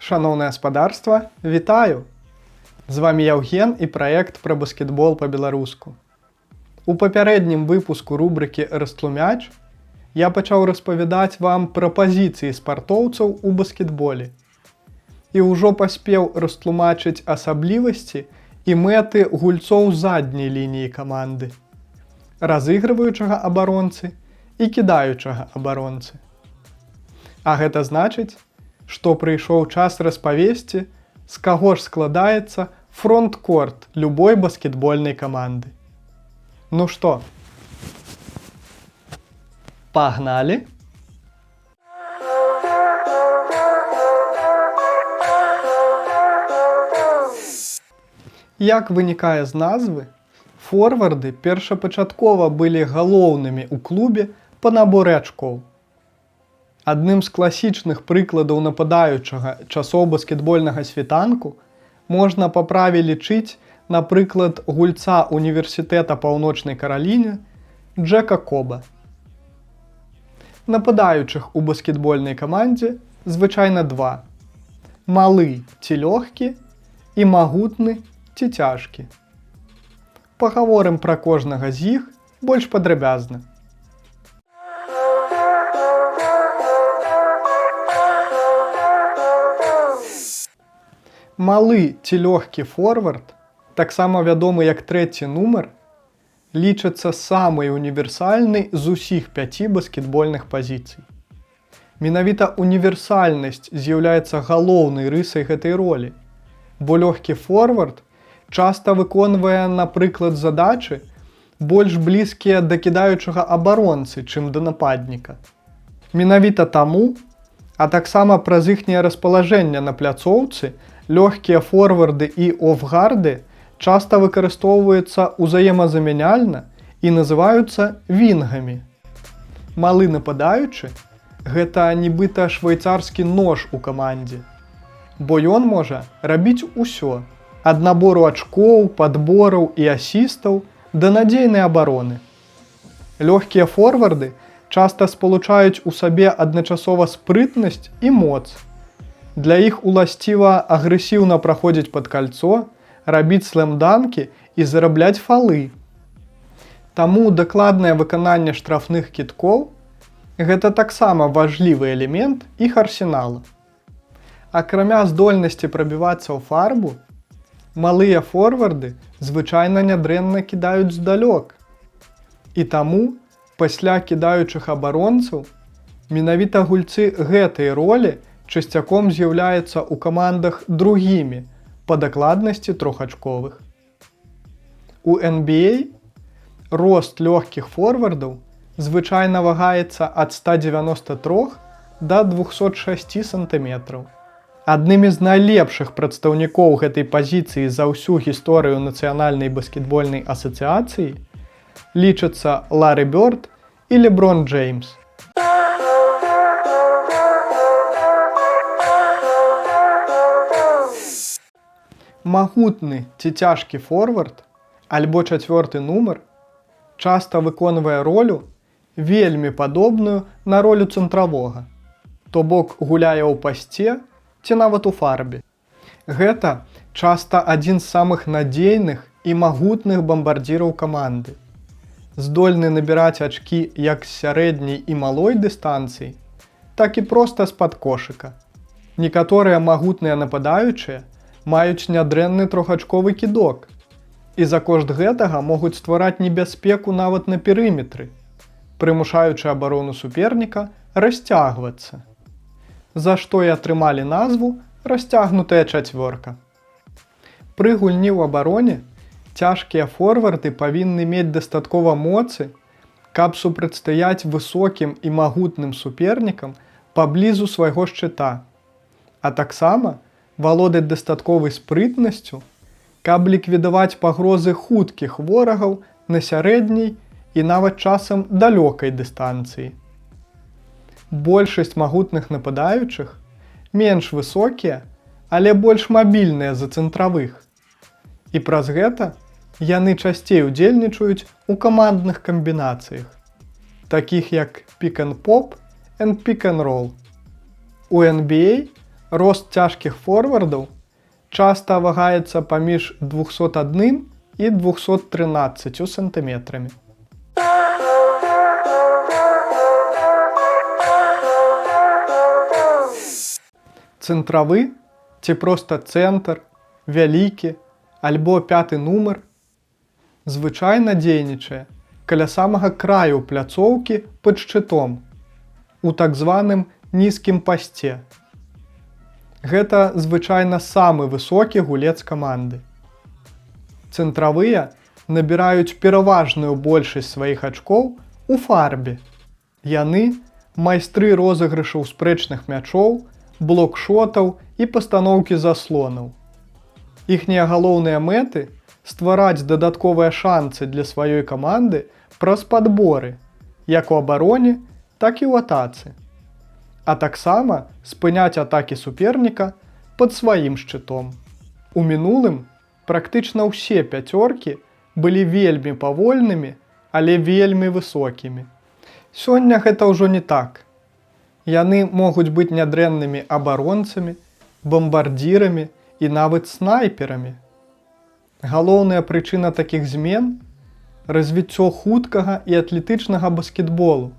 Шановне гаспадарства, вітаю! З вами Яўген і праект пра баскетбол па-беларуску. У папярэднім выпуску рубрыкі «Растлумяч» я пачаў распавядаць вам пра пазіцыі спартоўцаў у баскетболе. І ўжо паспеў растлумачыць асаблівасці і мэты гульцоў задняй лініі каманды, разыгрываючага абаронцы і кідаючага абаронцы. А гэта значыць, што прыйшоў час распавесці, з каго ж складаецца фронт-корт любой баскетбольнай каманды. Ну што, пагналі? Як вынікае з назвы, форварды першапачаткова былі галоўнымі ў клубе па наборы ачкоў. Адным з класічных прыкладаў нападаючага часоў баскетбольнага світанку можна па праве лічыць, напрыклад, гульца універсітэта Паўночнай Караліне Джека Коба. Нападаючых у баскетбольнай камандзе звычайна два: малы ці лёгкі і магутны ці цяжкі. Пагаворым пра кожнага з іх больш падрабязна. Малы ці лёгкі форвард, таксама вядомы як трэці нумар, лічыцца самай універсальнай з усіх 5 баскетбольных пазіцый. Менавіта універсальнасць з'яўляецца галоўнай рысай гэтай ролі, бо лёгкі форвард часта выконвае, напрыклад, задачы больш блізкія да кідаючага абаронцы, чым да нападніка. Менавіта таму, а таксама праз іхняе распалажэнне на пляцоўцы, лёгкія форварды і офгарды часта выкарыстоўваюцца ўзаемазамяняльна і называюцца вінгамі. Малы нападаючы – гэта нібыта швейцарскі нож у камандзе, бо ён можа рабіць усё – ад набору ачкоў, падбораў і асістаў да надзейнай абароны. Лёгкія форварды часта спалучаюць у сабе адначасова спрытнасць і моц. Для іх уласціва агрэсіўна праходзіць пад кальцо, рабіць слэм-данкі і зарабляць фалы. Таму дакладнае выкананне штрафных кідкоў – гэта таксама важлівы элемент іх арсенала. Акрамя здольнасці прабівацца ў фарбу, малыя форварды звычайна нядрэнна кідаюць здалёк. І таму, пасля кідаючых абаронцаў, менавіта гульцы гэтай ролі часцяком з'яўляюцца ў камандах другімі па дакладнасці трохачковых. У NBA рост лёгкіх форвардаў звычайна вагаецца ад 193 да 206 сантыметраў. Аднымі з найлепшых прадстаўнікоў гэтай пазіцыі за ўсю гісторыю Нацыянальнай баскетбольнай асацыяцыі лічацца Лары Бёрд і Леброн Джеймс. Магутны ці цяжкі форвард, альбо чацвёрты нумар, часта выконвае ролю, вельмі падобную на ролю цэнтравога, то бок гуляе ў пасце ці нават у фарбе. Гэта часта адзін з самых надзейных і магутных бамбардзіраў каманды. Здольны набіраць ачкі як з сярэдняй і малой дыстанцыі, так і проста з-пад кошыка. Некаторыя магутныя нападаючыя маюць нядрэнны трохачковы кідок і за кошт гэтага могуць ствараць небяспеку нават на перыметры, прымушаючы абарону суперніка расцягвацца, за што і атрымалі назву «расцягнутая чацвёрка». Пры гульні ў абароне цяжкія форварды павінны мець дастаткова моцы, каб супрацьстаяць высокім і магутным супернікам паблізу свайго шчыта, а таксама валодаць дастатковай спрытнасцю, каб ліквідаваць пагрозы хуткіх ворагаў на сярэдняй і нават часам далёкай дыстанцыі. Большасць магутных нападаючых менш высокія, але больш мабільныя за цэнтравых. І праз гэта яны часцей удзельнічаюць у камандных камбінацыях, такіх як pick-and-pop and pick-and-roll. У NBA Рост цяжкіх форвардаў часта вагаецца паміж 201 і 213 сантыметрамі. Цэнтравы ці проста цэнтр, вялікі альбо 5 нумар звычайна дзейнічае каля самага краю пляцоўкі пад шчытом, у так званым нізкім пасце. Гэта звычайна самы высокі гулец каманды. Цэнтравыя набіраюць пераважную большасць сваіх ачкоў у фарбе. Яны майстры розыгрышаў спрэчных мячоў, блокшотаў і пастаноўкі заслонаў. Іхнія галоўныя мэты – ствараць дадатковыя шанцы для сваёй каманды праз падборы, як у абароне, так і ў атацы. А таксама спыняць атакі суперніка пад сваім шчытом. У мінулым практычна ўсе пяцёркі былі вельмі павольнымі, але вельмі высокімі. Сёння гэта ўжо не так. Яны могуць быць нядрэннымі абаронцамі, бамбардзірамі і нават снайперамі. Галоўная прычына такіх змен – развіццё хуткага і атлетычнага баскетболу,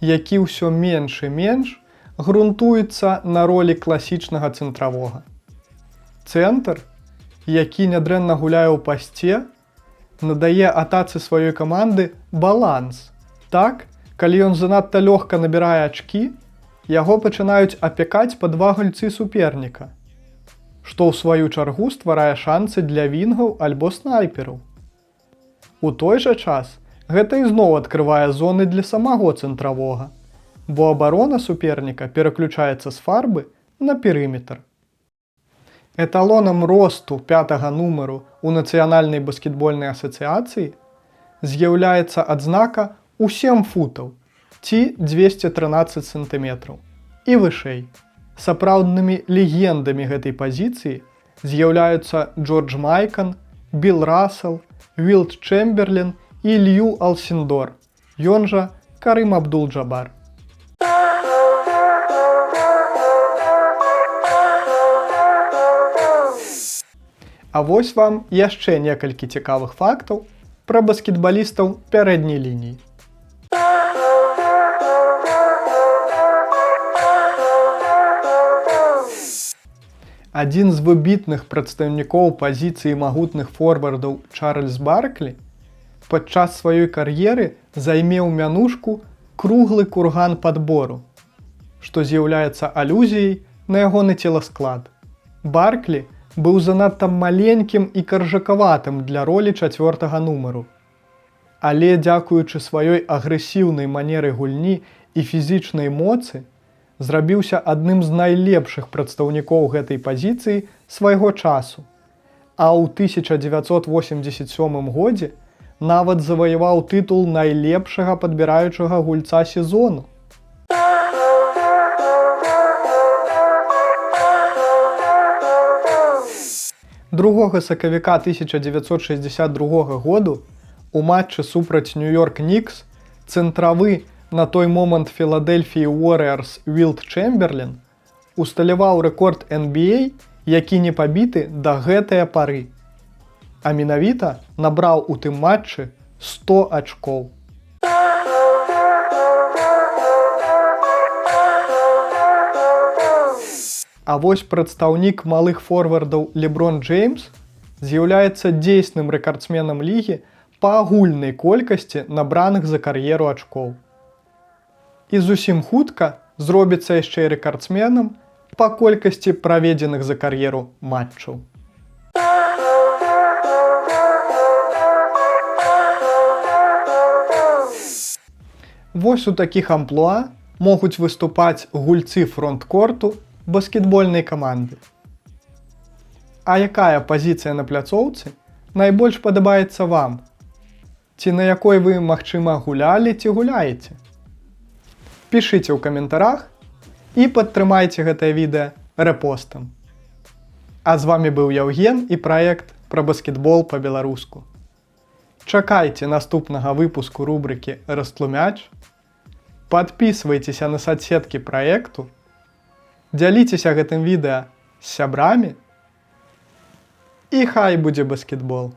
які ўсё менш і менш грунтуецца на ролі класічнага цэнтравога. Цэнтр, які нядрэнна гуляе ў пасце, надае атацы сваёй каманды баланс. Так, калі ён занадта лёгка набірае ачкі, яго пачынаюць апякаць па 2 гульцы суперніка, што ў сваю чаргу стварае шанцы для вінгаў альбо снайпераў. У той жа час гэта ізноў адкрывае зоны для самого цэнтравога, бо абарона суперніка пераключаецца з фарбы на перыметр. Эталонам росту 5-га нумару ў Нацыянальнай баскетбольнай асацыяцыі з'яўляецца адзнака ў 7 футаў ці 213 сантыметраў і вышэй. Сапраўднымі легендамі гэтай пазіцыі з'яўляюцца Джордж Майкан, Біл Рассел, Вілт Чэмберлен і Лью Алсіндор, ён жа Карым Абдул-Джабар. А вось вам яшчэ некалькі цікавых фактаў пра баскетбалістаў пярэдняй лініі. Адзін з выбітных прадстаўнікоў пазіцыі магутных форвардаў Чарльз Барклі падчас сваёй кар'еры займеў мянушку «круглы курган падбору», што з'яўляецца алюзіяй на ягоны целасклад. Барклі быў занадта маленькім і каржакаватым для ролі 4-га нумару. Але дзякуючы сваёй агрэсіўнай манеры гульні і фізічнай моцы, зрабіўся адным з найлепшых прадстаўнікоў гэтай пазіцыі свайго часу, а ў 1987 годзе нават заваяваў тытул найлепшага падбіраючага гульца сезону. 2 сакавіка 1962 году у матчы супраць Нью-Йорк Нікс цэнтравы на той момант Філадельфіі Уоріарс Вілт Чэмберлен усталяваў рэкорд NBA, які не пабіты да гэтае пары. А менавіта набраў у тым матчы 100 ачкоў. А вось прадстаўнік малых форвардаў Леброн Джеймс з'яўляецца дзейсным рэкардсменам лігі па агульнай колькасці набраных за кар'еру ачкоў. І зусім хутка зробіцца яшчэ і рэкардсменам па колькасці праведзеных за кар'еру матчаў. Вось у такіх амплуа могуць выступаць гульцы фронт-корту баскетбольнай каманды. А якая пазіцыя на пляцоўцы найбольш падабаецца вам? Ці на якой вы, магчыма, гулялі ці гуляеце? Пішыце ў каментарах і падтрымайце гэтае відэа рэпостам. А з вамі быў Яўген і праект пра баскетбол па-беларуску. Чакайце наступнага выпуску рубрыкі «Растлумяч», падпісвайцеся на соцсеткі праекту, Дзяліцеся гэтым відэа з сябрамі і хай будзе баскетбол!